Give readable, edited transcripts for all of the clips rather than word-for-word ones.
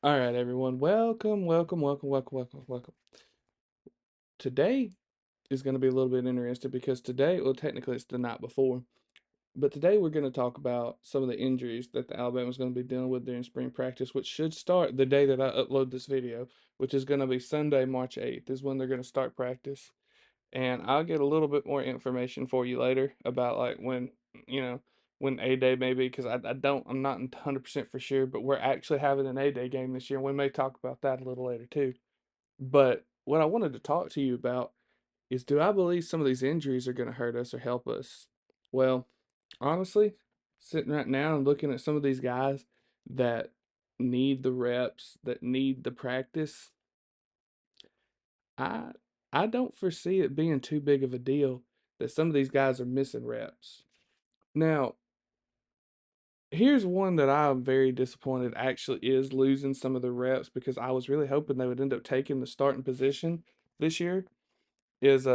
All right, everyone. Welcome, welcome, welcome, welcome, welcome, welcome. Today is going to be a little bit interesting because today, well, technically it's the night before, but today we're going to talk about some of the injuries that the Alabama's going to be dealing with during spring practice, which should start the day that I upload this video, which is going to be Sunday, March 8th, is when they're going to start practice. And I'll get a little bit more information for you later about like you know, when A Day may be, because I'm not 100% for sure, but we're actually having an A Day game this year, and we may talk about that a little later too. But what I wanted to talk to you about is, do I believe some of these injuries are going to hurt us or help us? Well, honestly, sitting right now and looking at some of these guys that need the reps, that need the practice, I I don't foresee it being too big of a deal that some of these guys are missing reps. Now, here's one that I'm very disappointed actually is losing some of the reps because I was really hoping they would end up taking the starting position this year. Is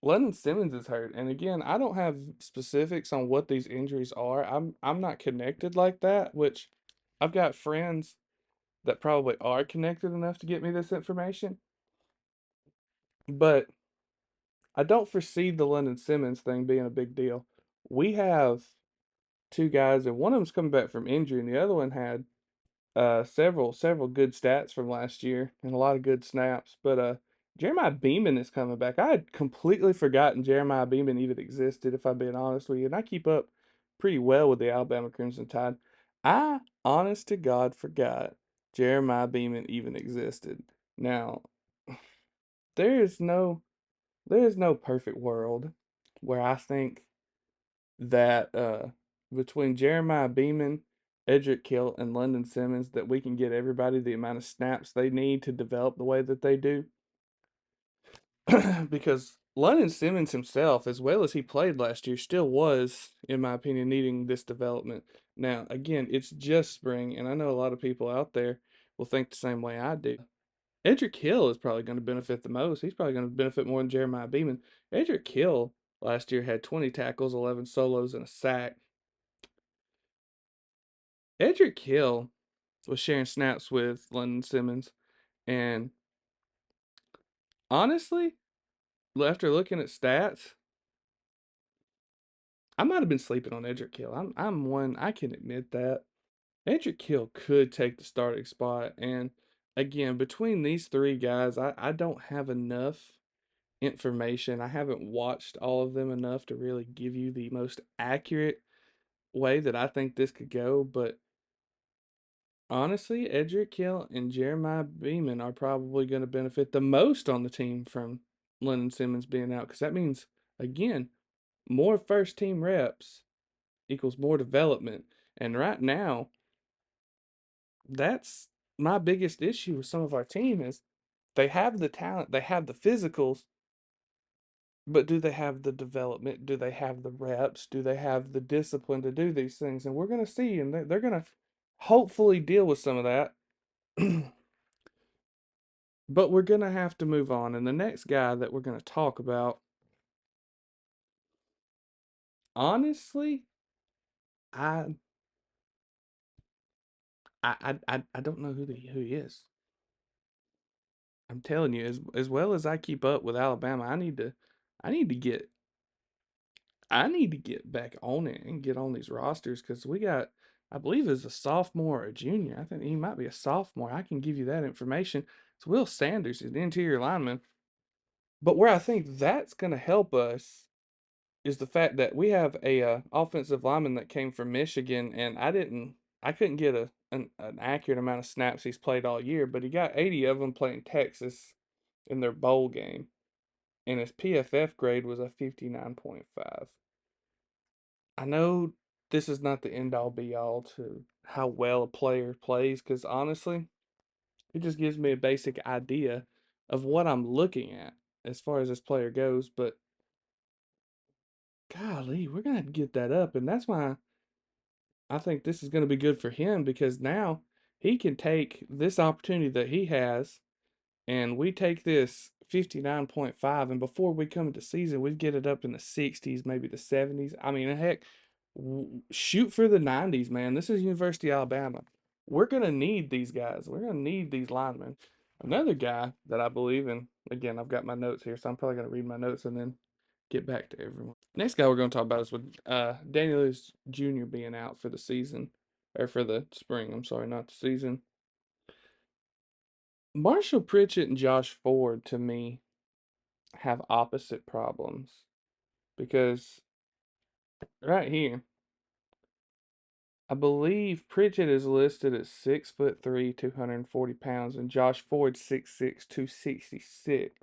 Lennon Simmons is hurt, and again, I don't have specifics on what these injuries are. I'm not connected like that, which I've got friends that probably are connected enough to get me this information, but I don't foresee the Lennon Simmons thing being a big deal. We have two guys, and one of them's coming back from injury, and the other one had several good stats from last year and a lot of good snaps. But Jeremiah Beeman is coming back. I had completely forgotten Jeremiah Beeman even existed, if I'm being honest with you. And I keep up pretty well with the Alabama Crimson Tide. I, honest to God, forgot Jeremiah Beeman even existed. Now, there is no there is no perfect world where I think that between Jeremiah Beeman, Edric Kill, and London Simmons, that we can get everybody the amount of snaps they need to develop the way that they do. Because London Simmons himself, as well as he played last year, still was, in my opinion, needing this development. Now, again, it's just spring, and I know a lot of people out there will think the same way I do. Edric Hill is probably going to benefit the most. He's probably going to benefit more than Jeremiah Beeman. Edric Hill last year had 20 tackles, 11 solos, and a sack. Edric Hill was sharing snaps with London Simmons, and honestly, after looking at stats, I might have been sleeping on Edric Hill. I'm one, I can admit that. Edric Hill could take the starting spot, and again, between these three guys, I don't have enough information. I haven't watched all of them enough to really give you the most accurate way that I think this could go, but honestly, Edric Hill and Jeremiah Beeman are probably going to benefit the most on the team from Lennon Simmons being out, because that means, again, more first team reps equals more development. And right now, that's my biggest issue with some of our team is they have the talent, they have the physicals, but do they have the development? Do they have the reps? Do they have the discipline to do these things? And we're going to see, and they're going to hopefully deal with some of that. But we're going to have to move on. And the next guy that we're going to talk about, honestly, I I don't know who he is. I'm telling you, as well as I keep up with Alabama, I need to get I need to get back on it and get on these rosters because we got, I believe is a sophomore or a junior. I think he might be a sophomore. I can give you that information. It's Will Sanders, an interior lineman. But where I think that's going to help us is the fact that we have a offensive lineman that came from Michigan, and I couldn't get an accurate amount of snaps he's played all year, but he got 80 of them playing Texas in their bowl game, and his PFF grade was a 59.5. I know this is not the end all be all to how well a player plays, because honestly, it just gives me a basic idea of what I'm looking at as far as this player goes. But golly, we're gonna have to get that up, and that's why I think this is gonna be good for him because now he can take this opportunity that he has, and we take this 59.5, and before we come into season, we get it up in the 60s, maybe the 70s. I mean, heck, shoot for the 90s, man. This is University of Alabama. we're gonna need these guys. We're gonna need these linemen. Another guy that I believe in. Again, I've got my notes here, so I'm probably gonna read my notes and then get back to everyone. Next guy we're gonna talk about is with Daniel Lewis Jr. being out for the season or for the spring. I'm sorry, not the season. Marshall Pritchett and Josh Ford to me have opposite problems because right here, I believe Pritchett is listed at 6'3", 240 pounds, and Josh Ford 6'6", 266.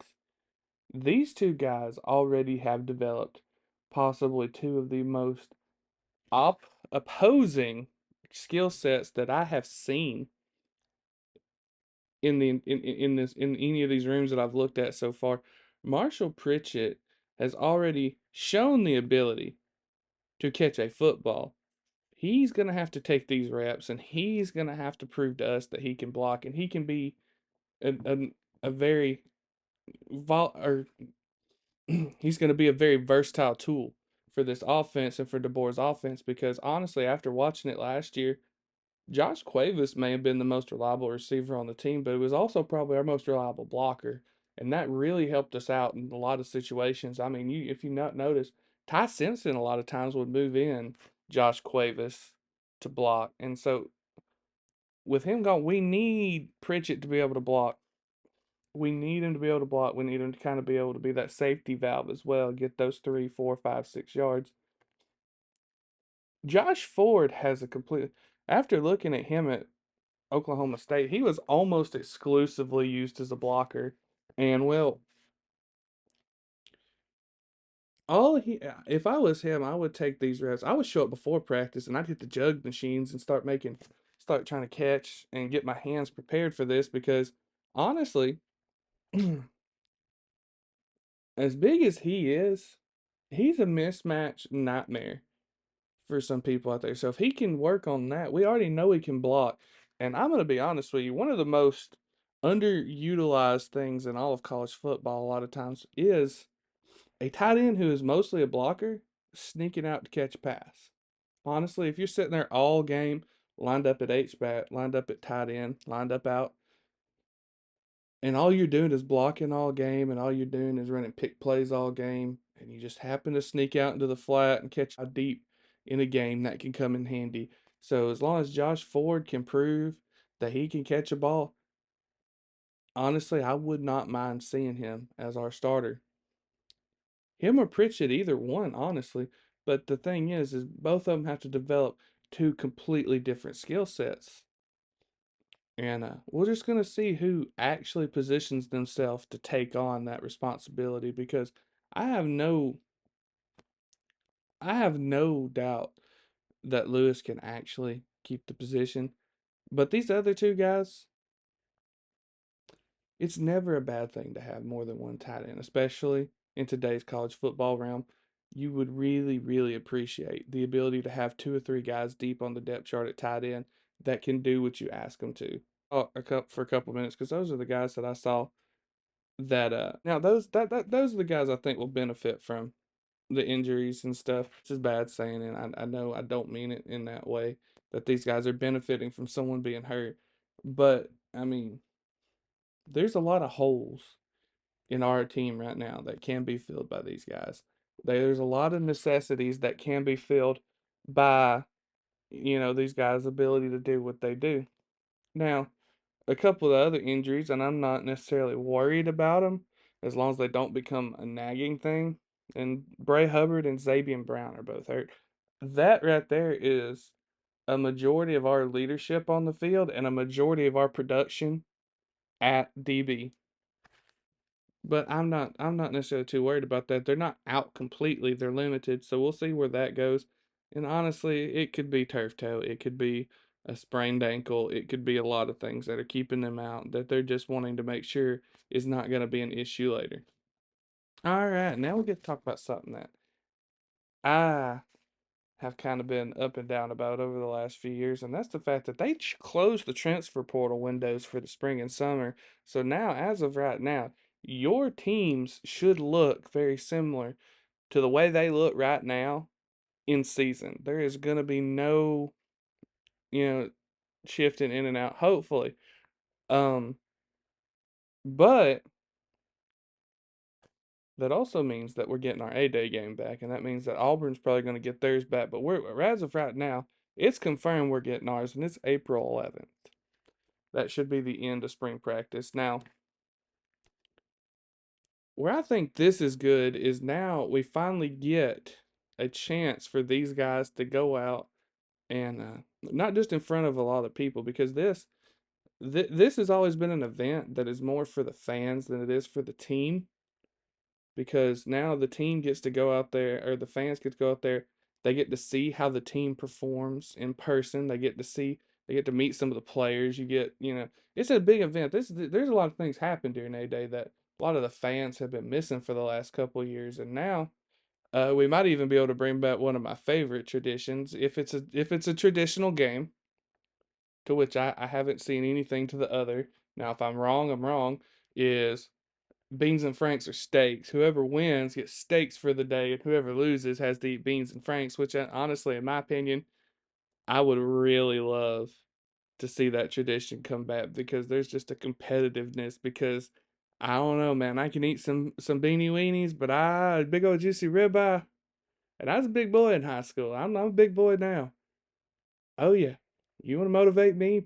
These two guys already have developed possibly two of the most opposing skill sets that I have seen in any of these rooms that I've looked at so far. Marshall Pritchett has already shown the ability to catch a football. He's going to have to take these reps, and he's going to have to prove to us that he can block, and he can be a very or he's going to be a very versatile tool for this offense and for DeBoer's offense. Because honestly, after watching it last year, Josh Cuevas may have been the most reliable receiver on the team, but it was also probably our most reliable blocker. And that really helped us out in a lot of situations. I mean, if you not notice, Ty Simpson a lot of times would move in Josh Cuevas to block. And so with him gone, we need Pritchett to be able to block. We need him to be able to block. We need him to kind of be able to be that safety valve as well, get those 3, 4, 5, 6 yards. Josh Ford has a complete. After looking at him at Oklahoma State, he was almost exclusively used as a blocker. And well, all he if I was him, I would take these reps. I would show up before practice and I'd hit the jug machines and start trying to catch and get my hands prepared for this because honestly, as big as he is, he's a mismatch nightmare for some people out there. So if he can work on that, we already know he can block. And I'm going to be honest with you, one of the most underutilized things in all of college football a lot of times is a tight end who is mostly a blocker sneaking out to catch a pass. Honestly, if you're sitting there all game, lined up at H-back, lined up at tight end, lined up out, and all you're doing is blocking all game, and all you're doing is running pick plays all game, and you just happen to sneak out into the flat and catch a deep in a game, that can come in handy. So as long as Josh Ford can prove that he can catch a ball, honestly, I would not mind seeing him as our starter. Him or Pritchett, either one, honestly. But the thing is both of them have to develop two completely different skill sets. And we're just going to see who actually positions themselves to take on that responsibility because I have no I have no doubt that Lewis can actually keep the position. But these other two guys, it's never a bad thing to have more than one tight end, especially in today's college football realm. You would really, really appreciate the ability to have two or three guys deep on the depth chart at tight end that can do what you ask them to. Oh, for a couple minutes because those are the guys that I saw that now those are the guys I think will benefit from the injuries and stuff. It's just bad saying it. I know I don't mean it in that way that these guys are benefiting from someone being hurt, but I mean there's a lot of holes in our team right now that can be filled by these guys. There's a lot of necessities that can be filled by these guys' ability to do what they do. Now, a couple of other injuries, and I'm not necessarily worried about them as long as they don't become a nagging thing. And Bray Hubbard and Zabian Brown are both hurt. That right there is a majority of our leadership on the field and a majority of our production at DB. But I'm not necessarily too worried about that. They're not out completely. They're limited, so we'll see where that goes. And honestly, it could be turf toe, it could be a sprained ankle, it could be a lot of things that are keeping them out that they're just wanting to make sure is not going to be an issue later. All right, now we get to talk about something that I have kind of been up and down about over the last few years, and that's the fact that they closed the transfer portal windows for the spring and summer. So now, as of right now, your teams should look very similar to the way they look right now in season. There is going to be no, you know, shifting in and out, hopefully. Um, but that also means that we're getting our A-Day game back, and that means that Auburn's probably going to get theirs back. But we're as of right now, it's confirmed we're getting ours, and it's April 11th. That should be the end of spring practice. Now, where I think this is good is now we finally get a chance for these guys to go out and not just in front of a lot of people, because this has always been an event that is more for the fans than it is for the team, because now the team gets to go out there, or the fans get to go out there. They get to see how the team performs in person. They get to meet some of the players. It's a big event. There's a lot of things happen during A-Day that a lot of the fans have been missing for the last couple of years, and now we might even be able to bring back one of my favorite traditions if it's a traditional game, to which I haven't seen anything to the other. Now, if I'm wrong, I'm wrong. Is beans and franks or steaks. Whoever wins gets steaks for the day, and whoever loses has to eat beans and franks. Which, honestly, in my opinion, I would really love to see that tradition come back, because there's just a competitiveness. Because I don't know, man, I can eat some beanie weenies, but I big old juicy ribeye, and I was a big boy in high school. I'm a big boy now. Oh yeah, you want to motivate me?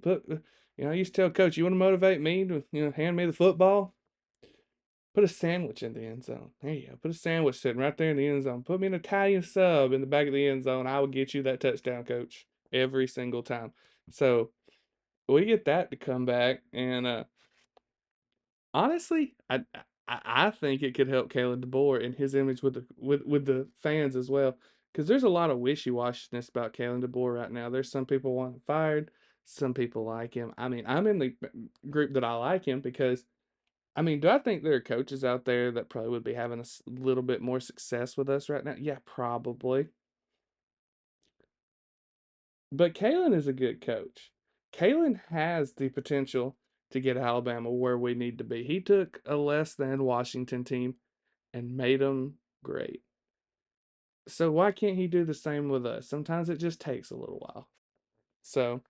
I used to tell coach, you want to motivate me to hand me the football. Put a sandwich in the end zone. There you go. Put a sandwich sitting right there in the end zone. Put me an Italian sub in the back of the end zone. I will get you that touchdown, coach, every single time. So we get that to come back, and honestly, I think it could help Kalen DeBoer in his image with the fans as well, because there's a lot of wishy washiness about Kalen DeBoer right now. There's some people want him fired, some people like him. I mean, I'm in the group that I like him because do I think there are coaches out there that probably would be having a little bit more success with us right now? Yeah, probably. But Kalen is a good coach. Kalen has the potential to get Alabama where we need to be. He took a less than Washington team and made them great. So why can't he do the same with us? Sometimes it just takes a little while. So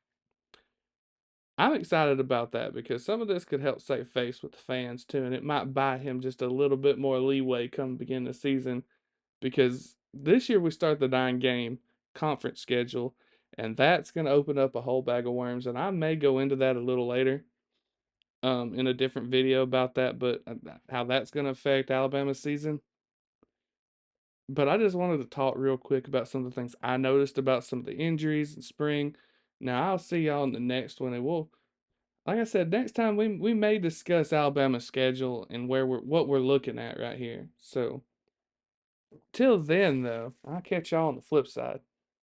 I'm excited about that, because some of this could help save face with the fans too, and it might buy him just a little bit more leeway come beginning of the season, because this year we start the 9-game conference schedule, and that's going to open up a whole bag of worms. And I may go into that a little later, in a different video about that, but how that's going to affect Alabama's season. But I just wanted to talk real quick about some of the things I noticed about some of the injuries in spring. Now I'll see y'all in the next one, and like I said, next time we may discuss Alabama's schedule and what we're looking at right here. So till then, though, I'll catch y'all on the flip side.